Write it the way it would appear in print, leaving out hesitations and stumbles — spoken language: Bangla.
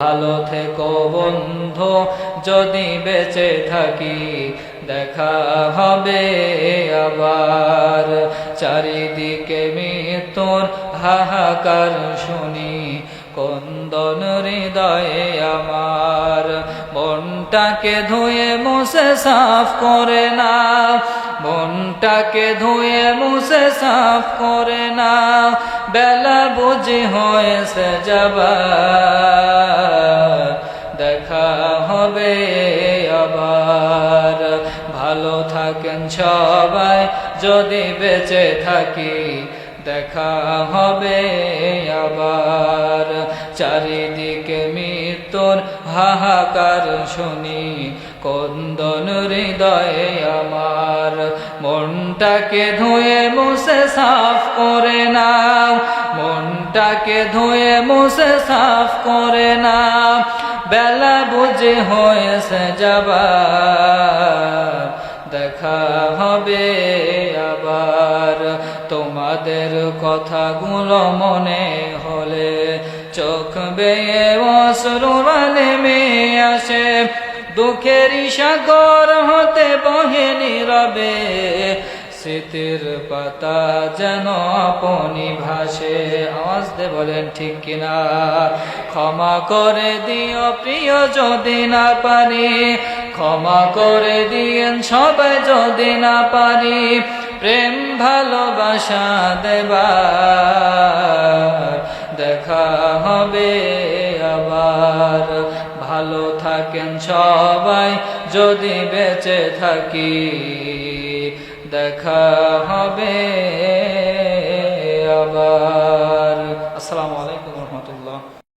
ভালো থেকো বন্ধু, যদি বেঁচে থাকি দেখা হবে আবার। চারিদিকে মৃত্যুর হাহাকার শুনি, কন্দন হৃদয়ে আমার। মনটাকে ধুয়ে মুছে সাফ করে না, মনটাকে ধুয়ে মুছে সাফ করে না, বেলা বুঝি হয়েছে যাবার, দেখা হবে আবার। ভালো থাকেন সবাই যদি বেঁচে থাকি দেখা হবে আবার। চারিদিকে মৃত্যুর হাহাকার শুনি, কন্দন হৃদয়ে আমার। মনটাকে ধুয়ে মুছে সাফ করে নাও, মনটাকে ধুয়ে মুছে সাফ করে নাও, বেলা বুঝে হয়েছে যাবার, দেখা হবে আবার। তোমাদের কথাগুলো মনে হলে চোখ বেয়ে অশ্রু নেমে আসে, দুঃখেরই সাগর হতে বহে নীরবে, স্মৃতির পাতা যেন আপনি ভাসে। আওয়াজ দে বলেন ঠিক কিনা। ক্ষমা করে দিও প্রিয় যদি না পারি, ক্ষমা করে দিয়েন সবাই যদি না পারি, প্রেম ভালোবাসা দেবার, দেখা হবে আবার। ভালো থাকেন সবাই যদি বেঁচে থাকি দেখা হবে আবার। আসসালামু আলাইকুম।